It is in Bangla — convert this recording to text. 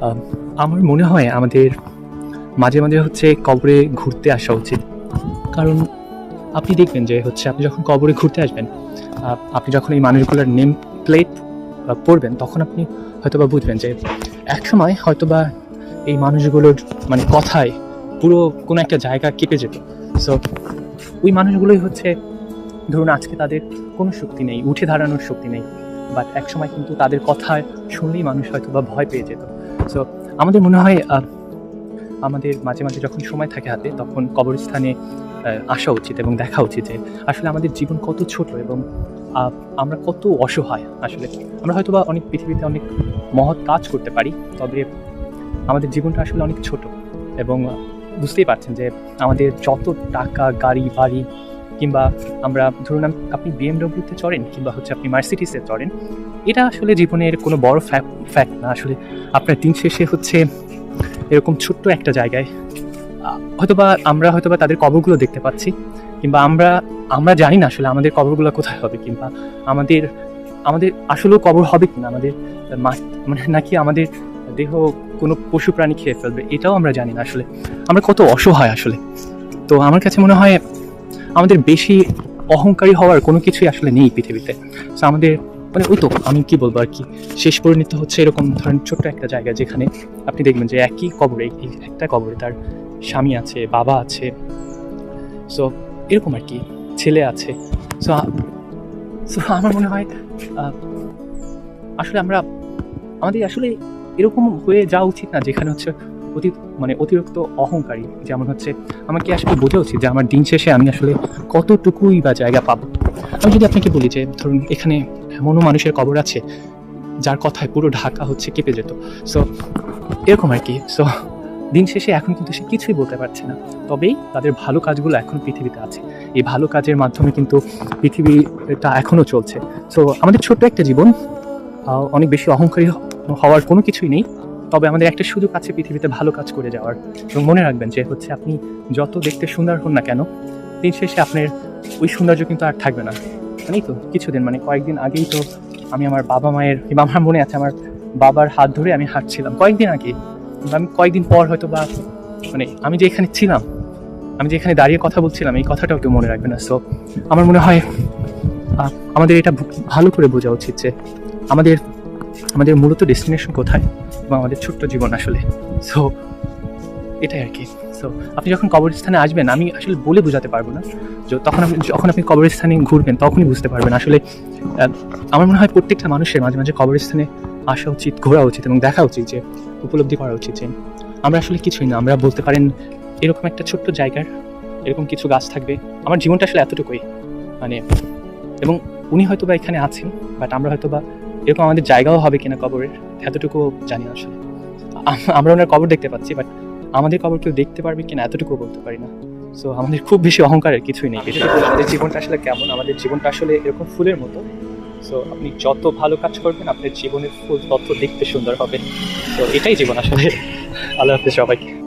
আম আমার মনে হয় আমাদের মাঝে, মাঝে হচ্ছে কবরে ঘুরতে আসা উচিত। কারণ আপনি দেখবেন যে হচ্ছে আপনি যখন কবরে ঘুরতে আসবেন, আপনি যখন এই মানুষগুলোর নেম প্লেট পড়বেন, তখন আপনি হয়তোবা বুঝবেন যে একসময় হয়তোবা এই মানুষগুলোর মানে কথায় পুরো কোনো একটা জায়গা কেঁপে যেত। সো ওই মানুষগুলোই হচ্ছে, ধরুন আজকে তাদের কোনো শক্তি নেই, উঠে দাঁড়ানোর শক্তি নেই। বাট একসময় কিন্তু তাদের কথায় শুনলেই মানুষ হয়তোবা ভয় পেয়ে যেত। সো আমাদের মনে হয় আমাদের মাঝে, মাঝে যখন সময় থাকে হাতে, তখন কবরস্থানে আসা উচিত এবং দেখা উচিত যে আসলে আমাদের জীবন কত ছোট এবং আমরা কত অসহায় আসলে। আমরা হয়তোবা অনেক পৃথিবীতে অনেক মহৎ কাজ করতে পারি, তবে আমাদের জীবনটা আসলে অনেক ছোট। এবং বুঝতেই পারছেন যে আমাদের যত টাকা, গাড়ি, বাড়ি, কিংবা আমরা ধরুন আপনি বিএমডব্লিউতে চড়েন কিংবা হচ্ছে আপনি মার্সিডিসে চড়েন, এটা আসলে জীবনের কোনো বড় ফ্যাক্ট না আসলে। আপনার দিন শেষে হচ্ছে এরকম ছোট্ট একটা জায়গায় হয়তোবা আমরা হয়তোবা তাদের কবরগুলো দেখতে পাচ্ছি, কিংবা আমরা জানি না আসলে আমাদের কবরগুলো কোথায় হবে, কিংবা আমাদের আমাদের আসলেও কবর হবে কিনা, আমাদের মানে নাকি আমাদের দেহ কোনো পশু প্রাণী খেয়ে ফেলবে, এটাও আমরা জানি না আসলে। আমরা কত অসহায় আসলে। তো আমার কাছে মনে হয় আমাদের বেশি অহংকারী হওয়ার কোনো কিছুই আসলে নেই পৃথিবীতে। সো আমাদের মানে ওই তো আমি কি বলবো আর কি, শেষ পরিণত হচ্ছে এরকম ধরেন ছোট্ট একটা জায়গা, যেখানে আপনি দেখবেন যে একই কবরে, এই একটা কবরে তার স্বামী আছে, বাবা আছে, সো এরকম আর কি, ছেলে আছে। সো সো আমার মনে হয় আসলে আমাদের আসলে এরকম হয়ে যাওয়া উচিত না, যেখানে হচ্ছে অতিরিক্ত অহংকারী। যেমন হচ্ছে আমাকে আসলে বোঝা উচিত যে আমার দিন শেষে আমি আসলে কতটুকুই বা জায়গা পাবো। আমি যদি আপনাকে বলি যে ধরুন এখানে এমনও মানুষের কবর আছে যার কথায় পুরো ঢাকা হচ্ছে কেঁপে যেত। সো এরকম আর কি। সো দিন শেষে এখন কিন্তু সে কিছুই বলতে পারছে না, তবেই তাদের ভালো কাজগুলো এখন পৃথিবীতে আছে। এই ভালো কাজের মাধ্যমে কিন্তু পৃথিবীটা এখনও চলছে। সো আমাদের ছোট্ট একটা জীবন, অনেক বেশি অহংকারী হওয়ার কোনো কিছুই নেই, তবে আমাদের একটা সুযোগ আছে পৃথিবীতে ভালো কাজ করে যাওয়ার। এবং মনে রাখবেন যে হচ্ছে আপনি যত দেখতে সুন্দর হন না কেন, দিন শেষে আপনার ওই সৌন্দর্য কিন্তু আর থাকবে না। জানি তো কিছুদিন মানে কয়েকদিন আগেই তো আমি আমার বাবা মায়ের, কিংবা আমার মনে আছে আমার বাবার হাত ধরে আমি হাঁটছিলাম কয়েকদিন আগে। আমি কয়েকদিন পর হয়তো বা মানে আমি যে এখানে ছিলাম, আমি যে এখানে দাঁড়িয়ে কথা বলছিলাম, এই কথাটাও কেউ মনে রাখবে না। সো আমার মনে হয় আমাদের এটা ভালো করে বোঝা উচিত যে আমাদের আমাদের মূলত ডেস্টিনেশন কোথায় এবং আমাদের ছোট্ট জীবন আসলে। সো এটাই আর কি। সো আপনি যখন কবরস্থানে আসবেন, আমি আসলে বলে বোঝাতে পারবো না, যখন আপনি কবরস্থানে ঘুরবেন তখনই বুঝতে পারবেন আসলে। আমার মনে হয় প্রত্যেকটা মানুষের মাঝে মাঝে কবরস্থানে আসা উচিত, ঘোরা উচিত এবং দেখা উচিত, যে উপলব্ধি করা উচিত যে আমরা আসলে কিছুই না। আমরা বলতে পারেন এরকম একটা ছোট্ট জায়গার এরকম কিছু গাছ থাকবে, আমার জীবনটা আসলে এতটুকুই মানে। এবং উনি হয়তো বা এখানে আছেন, বাট আমরা হয়তো বা এরকম আমাদের জায়গাও হবে কিনা কবরের, এতটুকু জানি না আসলে। আমরা ওনার কবর দেখতে পাচ্ছি, বাট আমাদের কবর কেউ দেখতে পারবে কিনা এতটুকু বলতে পারি না। সো আমাদের খুব বেশি অহংকারের কিছুই নেই। আমাদের জীবনটা আসলে কেমন, আমাদের জীবনটা আসলে এরকম ফুলের মতো। সো আপনি যত ভালো কাজ করবেন, আপনার জীবনের ফুল তত দেখতে সুন্দর হবে। তো এটাই জীবন আসলে। আল্লাহ হাফেজ সবাইকে।